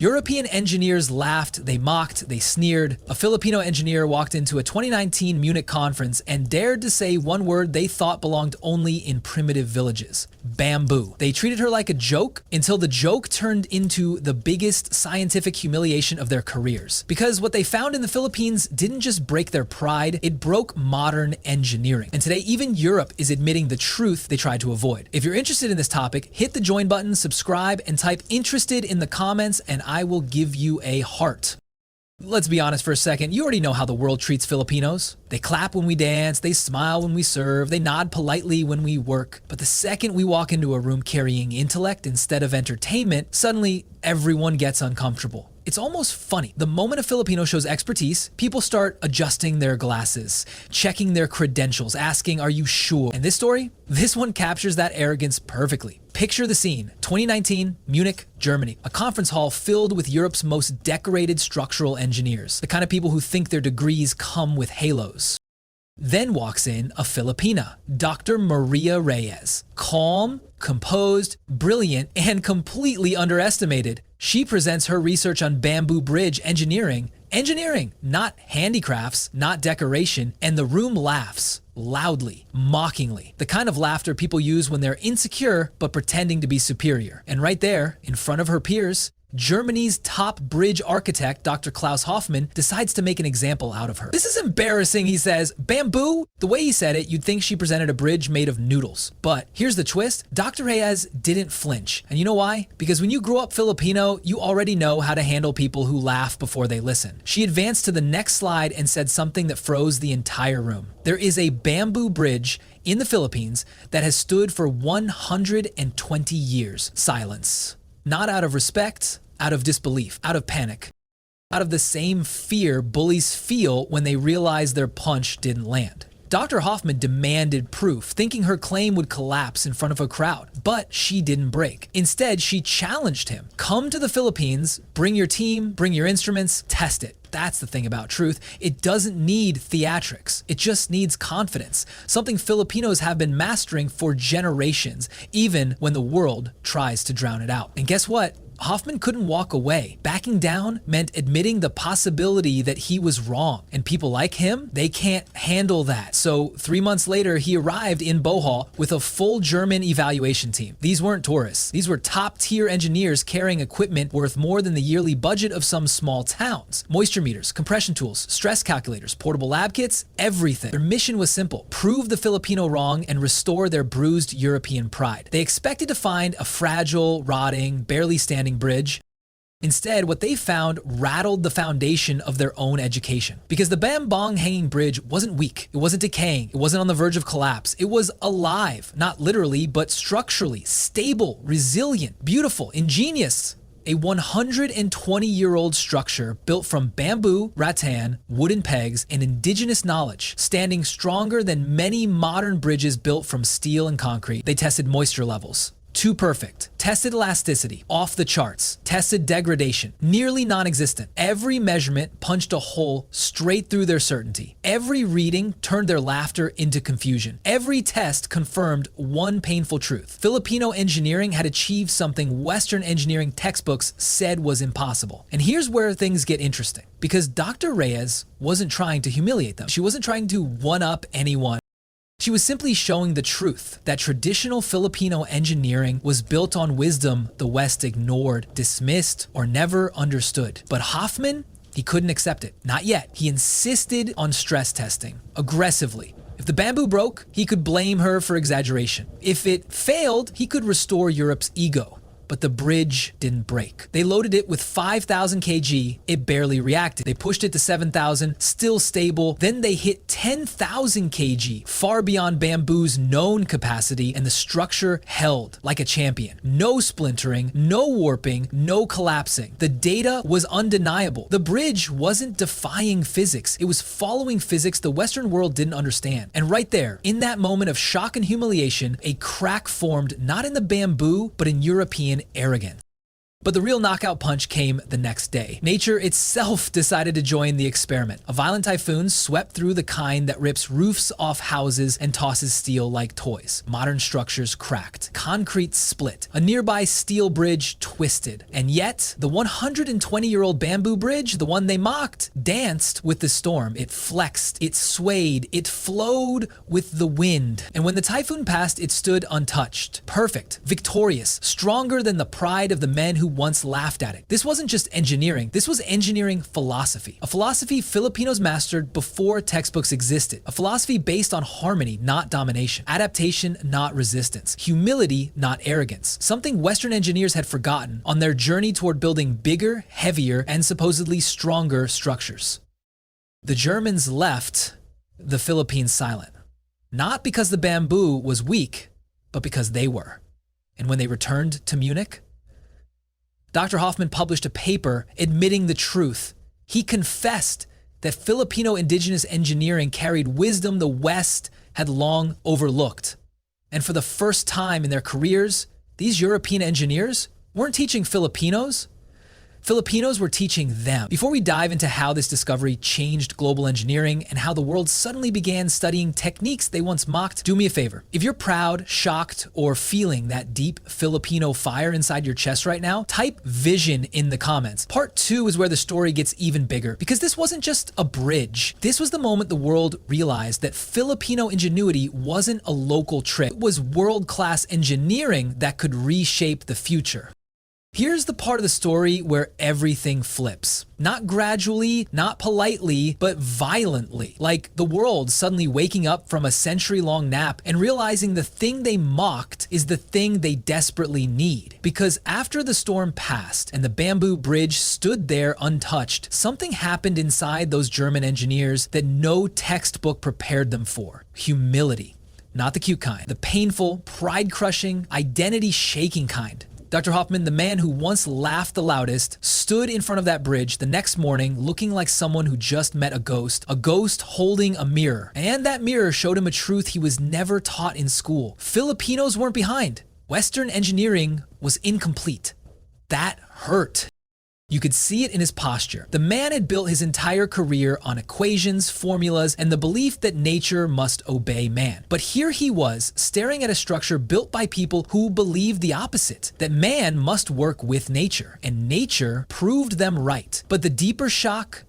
European engineers laughed, they mocked, they sneered. A Filipino engineer walked into a 2019 Munich conference and dared to say one word they thought belonged only in primitive villages: bamboo. They treated her like a joke until the joke turned into the biggest scientific humiliation of their careers. Because what they found in the Philippines didn't just break their pride, it broke modern engineering. And today, even Europe is admitting the truth they tried to avoid. If you're interested in this topic, hit the join button, subscribe, and type "interested" in the comments, and I will give you a heart. Let's be honest for a second, you already know how the world treats Filipinos. They clap when we dance, they smile when we serve, they nod politely when we work. But the second we walk into a room carrying intellect instead of entertainment, suddenly everyone gets uncomfortable. It's almost funny. The moment a Filipino shows expertise, people start adjusting their glasses, checking their credentials, asking, "Are you sure?" And this one captures that arrogance perfectly. Picture the scene: 2019, Munich, Germany. A conference hall filled with Europe's most decorated structural engineers, the kind of people who think their degrees come with halos. Then walks in a Filipina, Dr. Maria Reyes. Calm, composed, brilliant, and completely underestimated. She presents her research on bamboo bridge engineering. Engineering, not handicrafts, not decoration, and the room laughs. Loudly, mockingly. The kind of laughter people use when they're insecure but pretending to be superior. And right there, in front of her peers, Germany's top bridge architect, Dr. Klaus Hoffman, decides to make an example out of her. "This is embarrassing," he says. "Bamboo?" The way he said it, you'd think she presented a bridge made of noodles. But here's the twist: Dr. Reyes didn't flinch. And you know why? Because when you grow up Filipino, you already know how to handle people who laugh before they listen. She advanced to the next slide and said something that froze the entire room. There is a bamboo bridge in the Philippines that has stood for 120 years. Silence. Not out of respect, out of disbelief, out of panic, out of the same fear bullies feel when they realize their punch didn't land. Dr. Hoffman demanded proof, thinking her claim would collapse in front of a crowd, but she didn't break. Instead, she challenged him. "Come to the Philippines, bring your team, bring your instruments, test it." That's the thing about truth. It doesn't need theatrics. It just needs confidence, something Filipinos have been mastering for generations, even when the world tries to drown it out. And guess what? Hoffman couldn't walk away. Backing down meant admitting the possibility that he was wrong. And people like him, they can't handle that. So 3 months later, he arrived in Bohol with a full German evaluation team. These weren't tourists. These were top-tier engineers carrying equipment worth more than the yearly budget of some small towns. Moisture meters, compression tools, stress calculators, portable lab kits, everything. Their mission was simple: prove the Filipino wrong and restore their bruised European pride. They expected to find a fragile, rotting, barely standing bridge. Instead, what they found rattled the foundation of their own education. Because the Bambang hanging bridge wasn't weak, it wasn't decaying, it wasn't on the verge of collapse. It was alive, not literally, but structurally, stable, resilient, beautiful, ingenious. A 120-year-old structure built from bamboo, rattan, wooden pegs, and indigenous knowledge, standing stronger than many modern bridges built from steel and concrete. They tested moisture levels. Too perfect. Tested elasticity, off the charts. Tested degradation, nearly non-existent. Every measurement punched a hole straight through their certainty. Every reading turned their laughter into confusion. Every test confirmed one painful truth: Filipino engineering had achieved something Western engineering textbooks said was impossible. And here's where things get interesting. Because Dr. Reyes wasn't trying to humiliate them. She wasn't trying to one-up anyone. She was simply showing the truth, that traditional Filipino engineering was built on wisdom the West ignored, dismissed, or never understood. But Hoffman, he couldn't accept it. Not yet. He insisted on stress testing, aggressively. If the bamboo broke, he could blame her for exaggeration. If it failed, he could restore Europe's ego. But the bridge didn't break. They loaded it with 5,000 kg, it barely reacted. They pushed it to 7,000, still stable. Then they hit 10,000 kg, far beyond bamboo's known capacity, and the structure held like a champion. No splintering, no warping, no collapsing. The data was undeniable. The bridge wasn't defying physics, it was following physics the Western world didn't understand. And right there, in that moment of shock and humiliation, a crack formed not in the bamboo, but in European arrogance. But the real knockout punch came the next day. Nature itself decided to join the experiment. A violent typhoon swept through, the kind that rips roofs off houses and tosses steel like toys. Modern structures cracked. Concrete split. A nearby steel bridge twisted. And yet, the 120-year-old bamboo bridge, the one they mocked, danced with the storm. It flexed, it swayed, it flowed with the wind. And when the typhoon passed, it stood untouched. Perfect, victorious, stronger than the pride of the men who once laughed at it. This wasn't just engineering, this was engineering philosophy. A philosophy Filipinos mastered before textbooks existed. A philosophy based on harmony, not domination. Adaptation, not resistance. Humility, not arrogance. Something Western engineers had forgotten on their journey toward building bigger, heavier, and supposedly stronger structures. The Germans left the Philippines silent. Not because the bamboo was weak, but because they were. And when they returned to Munich, Dr. Hoffman published a paper admitting the truth. He confessed that Filipino indigenous engineering carried wisdom the West had long overlooked. And for the first time in their careers, these European engineers weren't teaching Filipinos. Filipinos were teaching them. Before we dive into how this discovery changed global engineering and how the world suddenly began studying techniques they once mocked, do me a favor. If you're proud, shocked, or feeling that deep Filipino fire inside your chest right now, type vision in the comments. Part 2 is where the story gets even bigger, because this wasn't just a bridge. This was the moment the world realized that Filipino ingenuity wasn't a local trick. It was world-class engineering that could reshape the future. Here's the part of the story where everything flips. Not gradually, not politely, but violently. Like the world suddenly waking up from a century-long nap and realizing the thing they mocked is the thing they desperately need. Because after the storm passed and the bamboo bridge stood there untouched, something happened inside those German engineers that no textbook prepared them for. Humility. Not the cute kind. The painful, pride-crushing, identity-shaking kind. Dr. Hoffman, the man who once laughed the loudest, stood in front of that bridge the next morning looking like someone who just met a ghost holding a mirror. And that mirror showed him a truth he was never taught in school. Filipinos weren't behind. Western engineering was incomplete. That hurt. You could see it in his posture. The man had built his entire career on equations, formulas, and the belief that nature must obey man. But here he was, staring at a structure built by people who believed the opposite, that man must work with nature, and nature proved them right. But the deeper shock,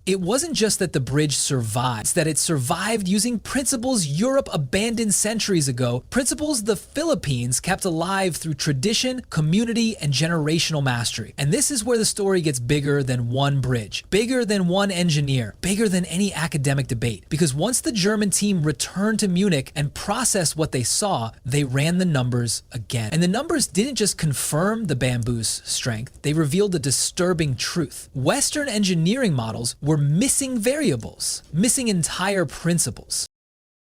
it wasn't just that the bridge survived, it's that it survived using principles Europe abandoned centuries ago, principles the Philippines kept alive through tradition, community, and generational mastery. And this is where the story gets bigger than one bridge, bigger than one engineer, bigger than any academic debate. Because once the German team returned to Munich and processed what they saw, they ran the numbers again. And the numbers didn't just confirm the bamboo's strength, they revealed a disturbing truth. Western engineering models were missing variables, missing entire principles,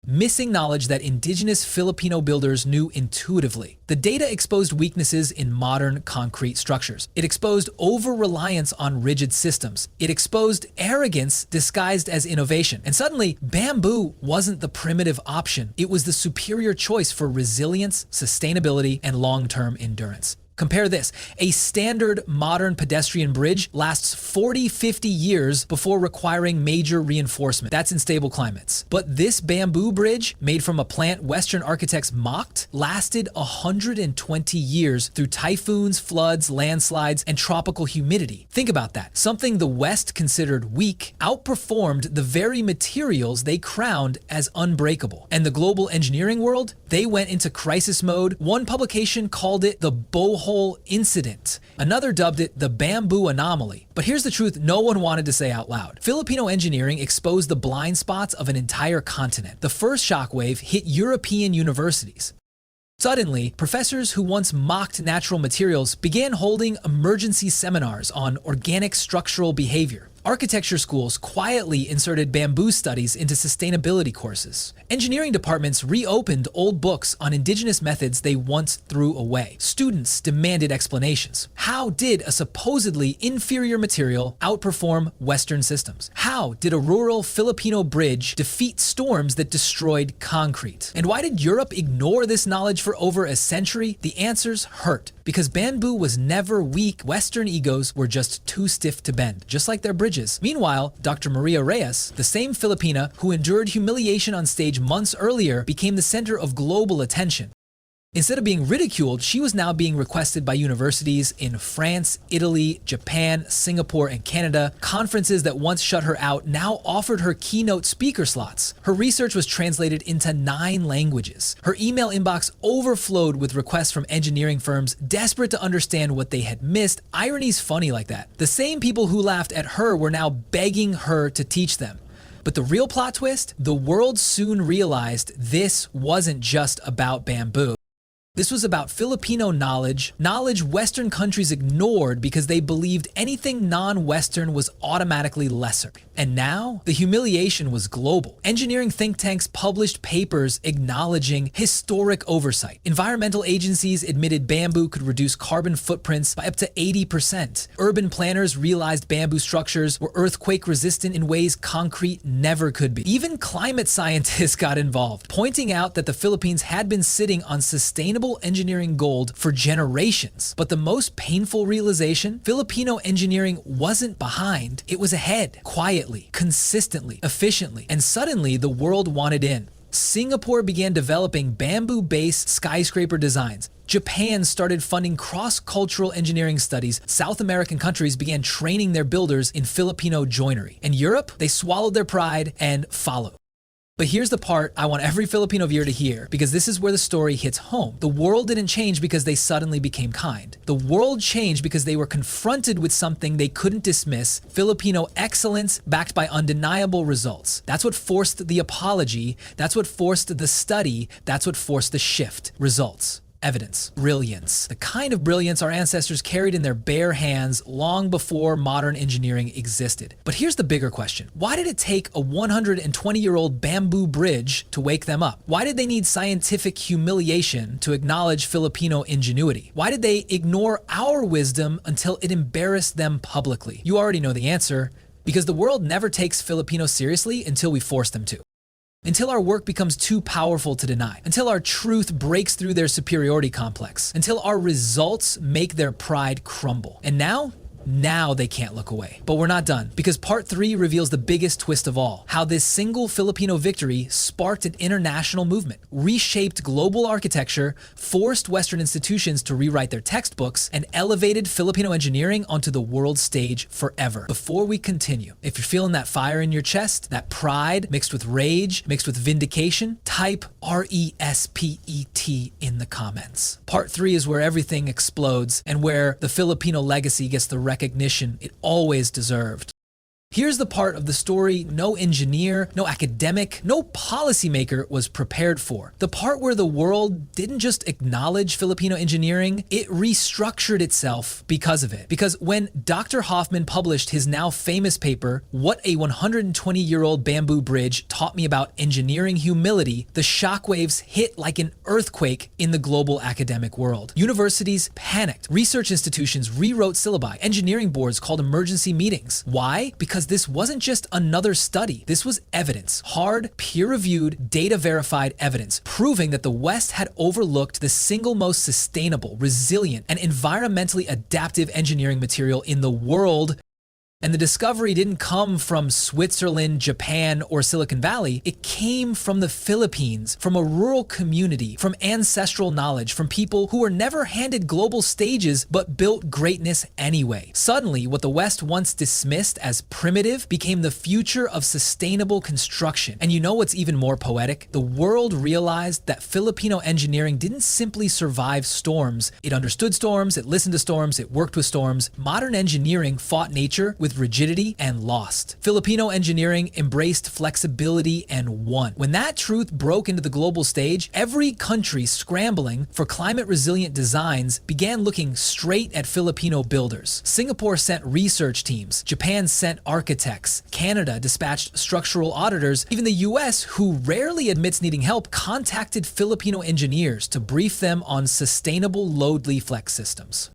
missing knowledge that indigenous Filipino builders knew intuitively. The data exposed weaknesses in modern concrete structures. It exposed over-reliance on rigid systems. It exposed arrogance disguised as innovation. And suddenly, bamboo wasn't the primitive option. It was the superior choice for resilience, sustainability, and long-term endurance. Compare this. A standard modern pedestrian bridge lasts 40-50 years before requiring major reinforcement. That's in stable climates. But this bamboo bridge, made from a plant Western architects mocked, lasted 120 years through typhoons, floods, landslides, and tropical humidity. Think about that. Something the West considered weak outperformed the very materials they crowned as unbreakable. And the global engineering world, they went into crisis mode. One publication called it the bohole incident. Another dubbed it the bamboo anomaly. But here's the truth no one wanted to say out loud. Filipino engineering exposed the blind spots of an entire continent. The first shockwave hit European universities. Suddenly, professors who once mocked natural materials began holding emergency seminars on organic structural behavior. Architecture schools quietly inserted bamboo studies into sustainability courses. Engineering departments reopened old books on indigenous methods they once threw away. Students demanded explanations. How did a supposedly inferior material outperform Western systems? How did a rural Filipino bridge defeat storms that destroyed concrete? And why did Europe ignore this knowledge for over a century? The answers hurt. Because bamboo was never weak, Western egos were just too stiff to bend, just like their bridges. Meanwhile, Dr. Maria Reyes, the same Filipina who endured humiliation on stage months earlier, became the center of global attention. Instead of being ridiculed, she was now being requested by universities in France, Italy, Japan, Singapore, and Canada. Conferences that once shut her out now offered her keynote speaker slots. Her research was translated into 9 languages. Her email inbox overflowed with requests from engineering firms desperate to understand what they had missed. Irony's funny like that. The same people who laughed at her were now begging her to teach them. But the real plot twist? The world soon realized this wasn't just about bamboo. This was about Filipino knowledge Western countries ignored because they believed anything non-Western was automatically lesser. And now, the humiliation was global. Engineering think tanks published papers acknowledging historic oversight. Environmental agencies admitted bamboo could reduce carbon footprints by up to 80%. Urban planners realized bamboo structures were earthquake resistant in ways concrete never could be. Even climate scientists got involved, pointing out that the Philippines had been sitting on sustainable engineering gold for generations. But the most painful realization, Filipino engineering wasn't behind, it was ahead, quietly, consistently, efficiently, and suddenly the world wanted in. Singapore began developing bamboo-based skyscraper designs. Japan started funding cross-cultural engineering studies. South American countries began training their builders in Filipino joinery. And Europe, they swallowed their pride and followed. But here's the part I want every Filipino viewer to hear, because this is where the story hits home. The world didn't change because they suddenly became kind. The world changed because they were confronted with something they couldn't dismiss: Filipino excellence backed by undeniable results. That's what forced the apology. That's what forced the study. That's what forced the shift. Results. Evidence. Brilliance. The kind of brilliance our ancestors carried in their bare hands long before modern engineering existed. But here's the bigger question. Why did it take a 120-year-old bamboo bridge to wake them up? Why did they need scientific humiliation to acknowledge Filipino ingenuity? Why did they ignore our wisdom until it embarrassed them publicly? You already know the answer. Because the world never takes Filipinos seriously until we force them to. Until our work becomes too powerful to deny. Until our truth breaks through their superiority complex. Until our results make their pride crumble. And now they can't look away. But we're not done, because part 3 reveals the biggest twist of all. How this single Filipino victory sparked an international movement, reshaped global architecture, forced Western institutions to rewrite their textbooks, and elevated Filipino engineering onto the world stage forever. Before we continue, if you're feeling that fire in your chest, that pride mixed with rage, mixed with vindication, type RESPET in the comments. Part 3 is where everything explodes and where the Filipino legacy gets the recognition it always deserved. Here's the part of the story no engineer, no academic, no policymaker was prepared for. The part where the world didn't just acknowledge Filipino engineering, it restructured itself because of it. Because when Dr. Hoffman published his now famous paper, What a 120-Year-Old Bamboo Bridge Taught Me About Engineering Humility, the shockwaves hit like an earthquake in the global academic world. Universities panicked. Research institutions rewrote syllabi. Engineering boards called emergency meetings. Why? Because this wasn't just another study. This was evidence. Hard, peer-reviewed, data-verified evidence proving that the West had overlooked the single most sustainable, resilient, and environmentally adaptive engineering material in the world. And the discovery didn't come from Switzerland, Japan, or Silicon Valley. It came from the Philippines, from a rural community, from ancestral knowledge, from people who were never handed global stages but built greatness anyway. Suddenly, what the West once dismissed as primitive became the future of sustainable construction. And you know what's even more poetic? The world realized that Filipino engineering didn't simply survive storms. It understood storms, it listened to storms, it worked with storms. Modern engineering fought nature with with rigidity and lost. Filipino engineering embraced flexibility and won. When that truth broke into the global stage, every country scrambling for climate-resilient designs began looking straight at Filipino builders. Singapore sent research teams, Japan sent architects, Canada dispatched structural auditors, even the US, who rarely admits needing help, contacted Filipino engineers to brief them on sustainable load-leaf flex systems.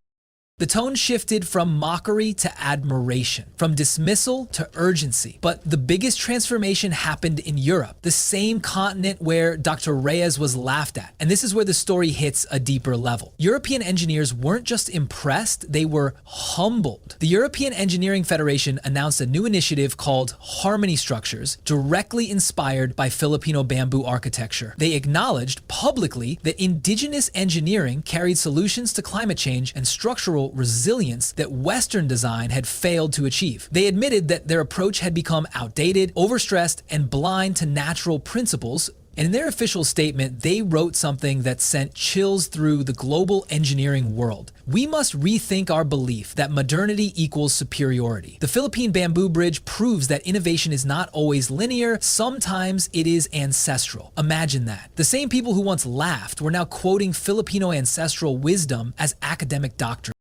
The tone shifted from mockery to admiration, from dismissal to urgency. But the biggest transformation happened in Europe, the same continent where Dr. Reyes was laughed at. And this is where the story hits a deeper level. European engineers weren't just impressed, they were humbled. The European Engineering Federation announced a new initiative called Harmony Structures, directly inspired by Filipino bamboo architecture. They acknowledged publicly that indigenous engineering carried solutions to climate change and structural resilience that Western design had failed to achieve. They admitted that their approach had become outdated, overstressed, and blind to natural principles. And in their official statement, they wrote something that sent chills through the global engineering world. We must rethink our belief that modernity equals superiority. The Philippine Bamboo Bridge proves that innovation is not always linear, sometimes it is ancestral. Imagine that. The same people who once laughed were now quoting Filipino ancestral wisdom as academic doctrine.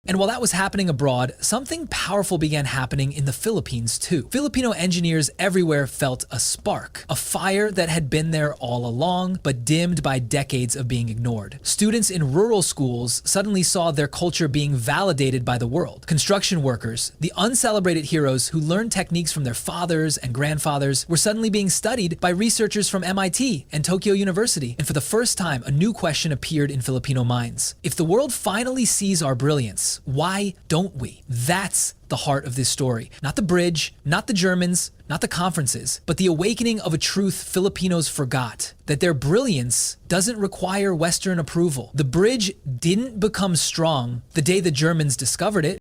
And while that was happening abroad, something powerful began happening in the Philippines too. Filipino engineers everywhere felt a spark, a fire that had been there all along, but dimmed by decades of being ignored. Students in rural schools suddenly saw their culture being validated by the world. Construction workers, the uncelebrated heroes who learned techniques from their fathers and grandfathers, were suddenly being studied by researchers from MIT and Tokyo University. And for the first time, a new question appeared in Filipino minds. If the world finally sees our brilliance, why don't we? That's the heart of this story. Not the bridge, not the Germans, not the conferences, but the awakening of a truth Filipinos forgot, that their brilliance doesn't require Western approval. The bridge didn't become strong the day the Germans discovered it.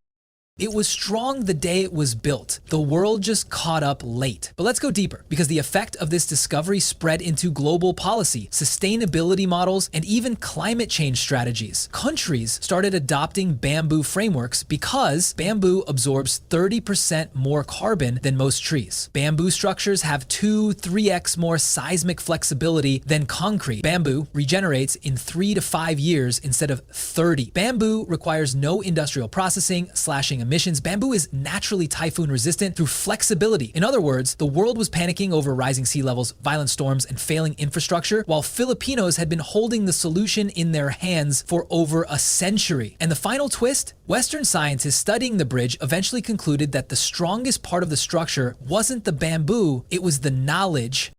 It was strong the day it was built. The world just caught up late. But let's go deeper, because the effect of this discovery spread into global policy, sustainability models, and even climate change strategies. Countries started adopting bamboo frameworks because bamboo absorbs 30% more carbon than most trees. Bamboo structures have 2-3x more seismic flexibility than concrete. Bamboo regenerates in 3 to 5 years instead of 30. Bamboo requires no industrial processing, slashing emissions. Bamboo is naturally typhoon resistant through flexibility. In other words, the world was panicking over rising sea levels, violent storms, and failing infrastructure, while Filipinos had been holding the solution in their hands for over a century. And the final twist? Western scientists studying the bridge eventually concluded that the strongest part of the structure wasn't the bamboo, it was the knowledge.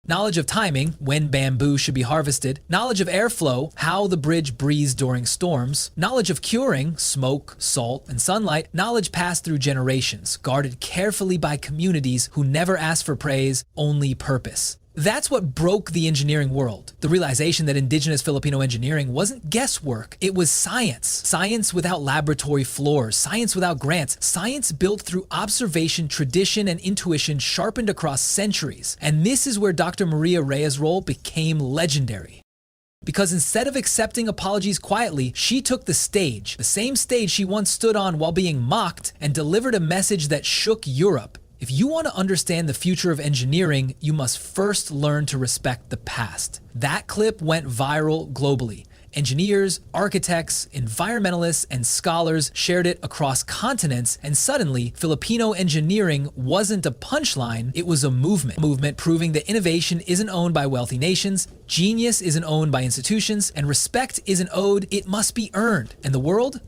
Knowledge of timing, when bamboo should be harvested, knowledge of airflow, how the bridge breathes during storms, knowledge of curing, smoke, salt, and sunlight, knowledge passed through generations, guarded carefully by communities who never asked for praise, only purpose. That's what broke the engineering world. The realization that indigenous Filipino engineering wasn't guesswork, it was science. Science without laboratory floors, science without grants, science built through observation, tradition, and intuition sharpened across centuries. And this is where Dr. Maria Reyes' role became legendary. Because instead of accepting apologies quietly, she took the stage, the same stage she once stood on while being mocked, and delivered a message that shook Europe. If you want to understand the future of engineering, you must first learn to respect the past. That clip went viral globally. Engineers, architects, environmentalists, and scholars shared it across continents, and suddenly, Filipino engineering wasn't a punchline, it was a movement. A movement proving that innovation isn't owned by wealthy nations, genius isn't owned by institutions, and respect isn't owed, it must be earned. And the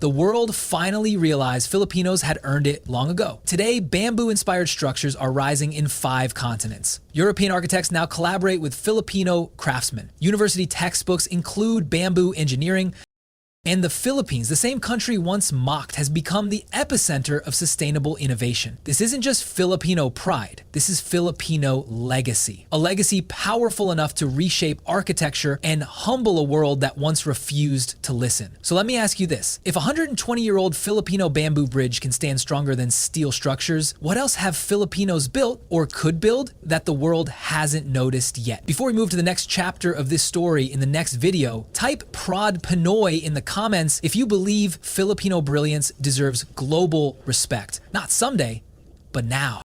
world finally realized Filipinos had earned it long ago. Today, bamboo-inspired structures are rising in 5 continents. European architects now collaborate with Filipino craftsmen. University textbooks include bamboo engineering. And the Philippines, the same country once mocked, has become the epicenter of sustainable innovation. This isn't just Filipino pride, this is Filipino legacy. A legacy powerful enough to reshape architecture and humble a world that once refused to listen. So let me ask you this. If a 120-year-old Filipino bamboo bridge can stand stronger than steel structures, what else have Filipinos built or could build that the world hasn't noticed yet? Before we move to the next chapter of this story in the next video, type Prod Pinoy in the comments if you believe Filipino brilliance deserves global respect. Not someday, but now.